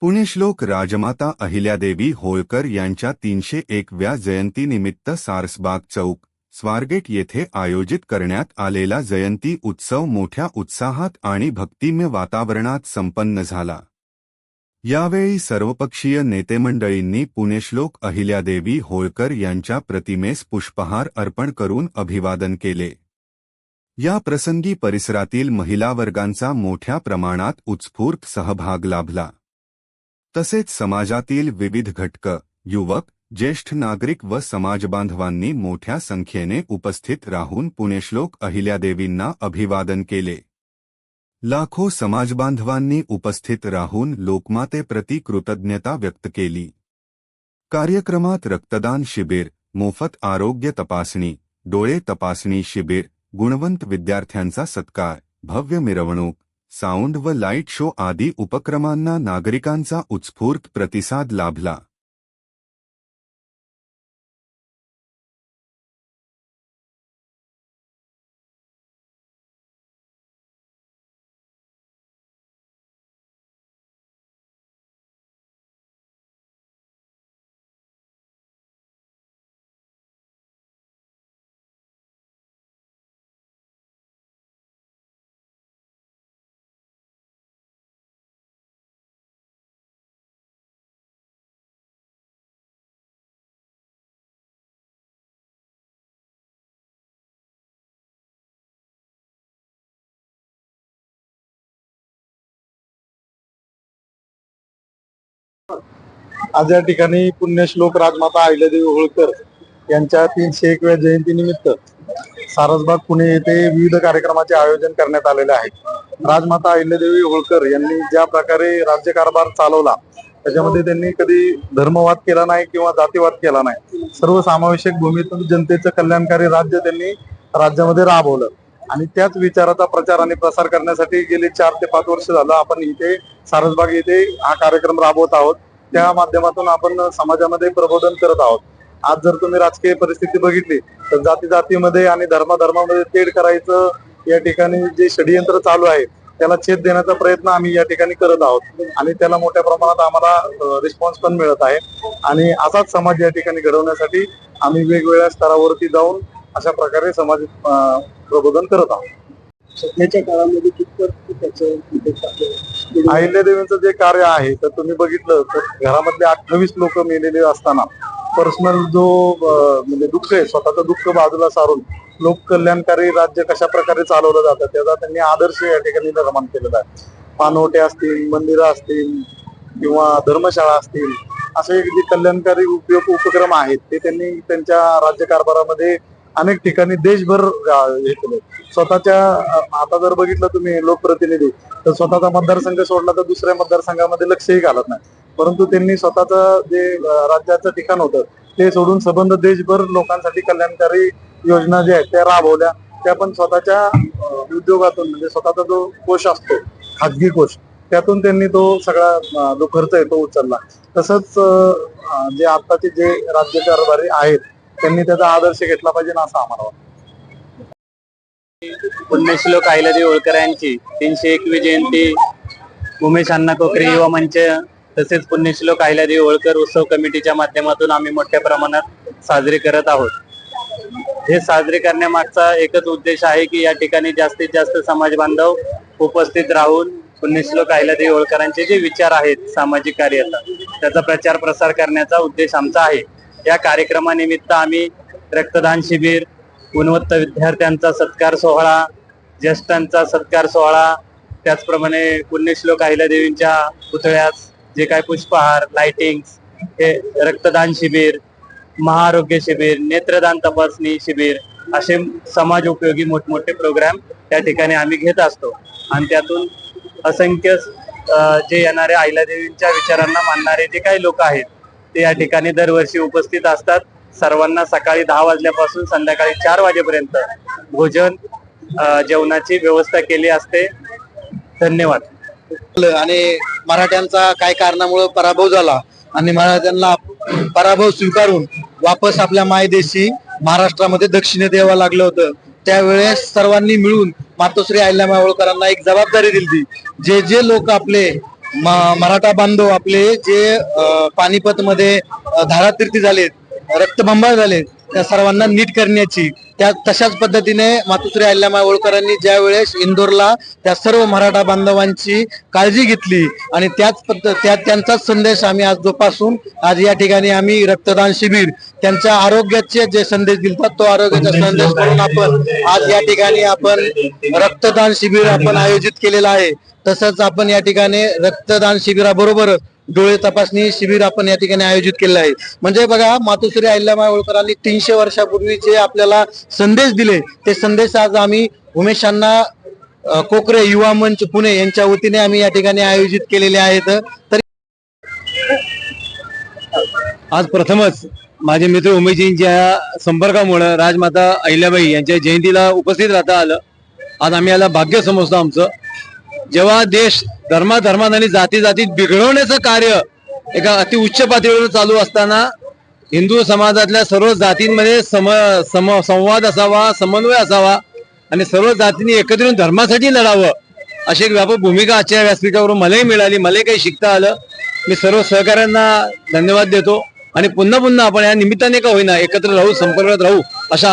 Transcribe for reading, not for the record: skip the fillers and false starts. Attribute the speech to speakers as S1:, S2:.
S1: पुण्यश्लोक राजमाता अहिल्यादेवी होळकर यांच्या 301व्या जयंतीनिमित्त सारसबाग चौक, स्वारगेट येथे आयोजित करण्यात आलेला जयंती उत्सव मोठ्या उत्साहात आणि भक्तिमय वातावरणात संपन्न झाला। यावेळी सर्वपक्षीय नेतेमंडळींनी पुण्यश्लोक अहिल्यादेवी होळकर यांच्या प्रतिमेस पुष्पहार अर्पण करून अभिवादन केले। या प्रसंगी परिसरातील महिला वर्गांचा मोठ्या प्रमाणात उत्स्फूर्त सहभाग लाभला। तसेच समाजातील विविध घटक, युवक, ज्येष्ठ नागरिक व समाजबांधवांनी मोठ्या संख्येने उपस्थित राहून पुण्यश्लोक अहिल्यादेवींना अभिवादन केले। लाखो समाजबांधवांनी उपस्थित राहून लोकमातेप्रती कृतज्ञता व्यक्त केली। कार्यक्रमात रक्तदान शिबिर, मोफत आरोग्य तपासणी, डोळे तपासणी शिबिर, गुणवंत विद्यार्थ्यांचा सत्कार, भव्य मिरवणूक, साऊंड व लाईट शो आदी उपक्रमांना नागरिकांचा उत्स्फूर्त प्रतिसाद लाभला।
S2: आज या ठिकाणी पुण्यश्लोक राजमाता अहिल्यादेवी होळकर यांच्या 301व्या जयंतीनिमित्त सारसबाग पुणे येथे विविध कार्यक्रमाचे आयोजन करण्यात आलेले आहे। राजमाता अहिल्यादेवी होळकर यांनी ज्या प्रकारे राज्यकारभार चालवला त्याच्यामध्ये त्यांनी कधी धर्मवाद केला नाही किंवा जातीवाद केला नाही। सर्वसमावेशक भूमीतून जनतेचं कल्याणकारी राज्य त्यांनी राज्यामध्ये राबवलं आणि त्याच विचाराचा प्रचार आणि प्रसार करण्यासाठी गेले 4 ते 5 वर्ष झालं आपण इथे सारसबाग येथे हा कार्यक्रम राबवत आहोत। त्या माध्यमातून आपण समाजामध्ये प्रबोधन करत आहोत। आज जर तुम्ही राजकीय परिस्थिती बघितली तर जातीमध्ये आणि धर्मामध्ये तेढ करायचं या ठिकाणी जे षडयंत्र चालू आहे त्याला छेद देण्याचा प्रयत्न आम्ही या ठिकाणी करत आहोत आणि त्याला मोठ्या प्रमाणात आम्हाला रिस्पॉन्स पण मिळत आहे आणि असाच समाज या ठिकाणी घडवण्यासाठी आम्ही वेगवेगळ्या स्तरावरती जाऊन अशा प्रकारे समाज प्रबोधन करत आहोत।
S3: सध्याच्या काळामध्ये कितपत त्याचं
S2: अहिल्यादेवींचं जे कार्य आहे तर तुम्ही बघितलं तर घरामधले 28 लोक मेलेले असताना पर्सनल जो म्हणजे दुःख आहे स्वतःचं दुःख बाजूला सारून लोक कल्याणकारी राज्य कशा प्रकारे चालवलं जातं त्याचा त्यांनी आदर्श या ठिकाणी निर्माण केलेला आहे। पानवटे असतील, मंदिरं असतील किंवा धर्मशाळा असतील असे जे कल्याणकारी उपक्रम आहेत ते त्यांनी त्यांच्या राज्यकारभारामध्ये अनेक ठिकाणी देशभर हे केले। स्वतःच्या आता जर बघितलं तुम्ही लोकप्रतिनिधी तर स्वतःचा मतदारसंघ सोडला तर दुसऱ्या मतदारसंघामध्ये लक्षही घालत नाही, परंतु त्यांनी स्वतःचं जे राज्याचं ठिकाण होतं ते सोडून संबंध देशभर लोकांसाठी कल्याणकारी योजना ज्या आहेत त्या राबवल्या। त्या पण स्वतःच्या उद्योगातून म्हणजे स्वतःचा जो कोश असतो खाजगी कोश त्यातून त्यांनी तो सगळा जो खर्च आहे तो उचलला। तसंच जे आताचे जे राज्यकारभारी आहेत त्यांनी त्याचा आदर्श घेतला पाहिजे असं आम्हाला वाटतं।
S4: पुण्यश्लोक अहिल्यादेवी होळकर यांची 301वी जयंती उमेश अण्णा कोकरे युवा मंच तसेच पुण्यश्लोक अहिल्यादेवी होळकर उत्सव कमिटीच्या माध्यमातून आम्ही मोठ्या प्रमाणात साजरी करत आहोत। हे साजरे करण्यामागचा एकच उद्देश आहे की या ठिकाणी जास्तीत जास्त समाज बांधव उपस्थित राहून पुण्यश्लोक अहिल्यादेवी होळकरांचे जे विचार आहेत सामाजिक कार्याचा त्याचा प्रचार प्रसार करण्याचा उद्देश आमचा आहे। या कार्यक्रमानिमित्त आम्ही रक्तदान शिबिर, गुणवंत विद्यार्थ्यांचा सत्कार सोहळा, ज्येष्ठांचा सत्कार सोहळा, त्याचप्रमाणे पुण्यश्लोक अहिल्यादेवींच्या पुतळ्यास जे काही पुष्पहार, लाइटिंग्स, हे रक्तदान शिबिर, महाआरोग्य शिबिर, नेत्रदान तपासणी शिबिर असे समाज उपयोगी मोठमोठे प्रोग्राम त्या ठिकाणी आम्ही घेत असतो आणि त्यातून असंख्य जे येणारे अहिल्यादेवींच्या विचारांना मानणारे जे काही लोक आहेत ते या ठिकाणी दरवर्षी उपस्थित असतात। सर्वांना सकाळी 10 वाजल्यापासून संध्याकाळी 4 वाजेपर्यंत भोजन जेवणाची व्यवस्था केली असते। धन्यवाद।
S3: आणि मराठ्यांचा काय कारणामुळे पराभव झाला आणि मराठ्यांना पराभव स्वीकारून वापस आपल्या मायदेशी महाराष्ट्रामध्ये दक्षिणेत यावं लागलं होतं। त्यावेळेस सर्वांनी मिळून मातोश्री अहिल्यामाई होळकरांना एक जबाबदारी दिली। जे लोक आपले मराठा बांधव आपले जे पानिपत मध्ये धारातीर्थी झालेत, रक्तबंबाळ झालेत, त्या सर्वांना नीट करण्याची तशाच पद्धतीने मातोश्री अहिल्यामाई होळकरांनी ज्या वेळेस इंदोरला त्या सर्व मराठा बांधवांची काळजी घेतली आणि त्यांचाच संदेश आम्ही आज जोपासून आज या ठिकाणी आम्ही रक्तदान शिबिर त्यांच्या आरोग्याचे जे संदेश दिलतात तो आरोग्याचा संदेश करून आपण आज या ठिकाणी आपण रक्तदान शिबिर आपण आयोजित केलेलं आहे. तसंच आपण या ठिकाणी रक्तदान शिबिराबरोबरच डोळे तपासणी शिबिर आपण या ठिकाणी आयोजित केलं आहे. म्हणजे बघा मातोश्री अहिल्यामाई होळकरांनी 300 वर्षापूर्वी जे आपल्याला संदेश दिले ते संदेश आज आम्ही उमेश अण्णा कोकरे युवा मंच पुणे यांच्या वतीने आम्ही या ठिकाणी आयोजित केलेले आहेत. तर
S5: आज प्रथमच माझे मित्र उमेशजींच्या संपर्कामुळे राजमाता अहिल्याबाई यांच्या जयंतीला उपस्थित राहता आलं. आज आम्ही याला भाग्य समजतो आमचं. जेव्हा देश धर्मात आणि जातीत बिघडवण्याचं कार्य एका अति उच्च पातळीवर चालू असताना हिंदू समाजातल्या सर्व जातींमध्ये संवाद असावा, समन्वय असावा आणि सर्व जातींनी एकत्र येऊन धर्मासाठी लढावं अशी एक व्यापक भूमिका आजच्या व्यासपीठावरून मलाही मिळाली. मलाही काही शिकता आलं. मी सर्व सहकाऱ्यांना धन्यवाद देतो आणि पुन्हा आपण या निमित्ताने का होईना एकत्र राहू, संपर्कात राहू अशा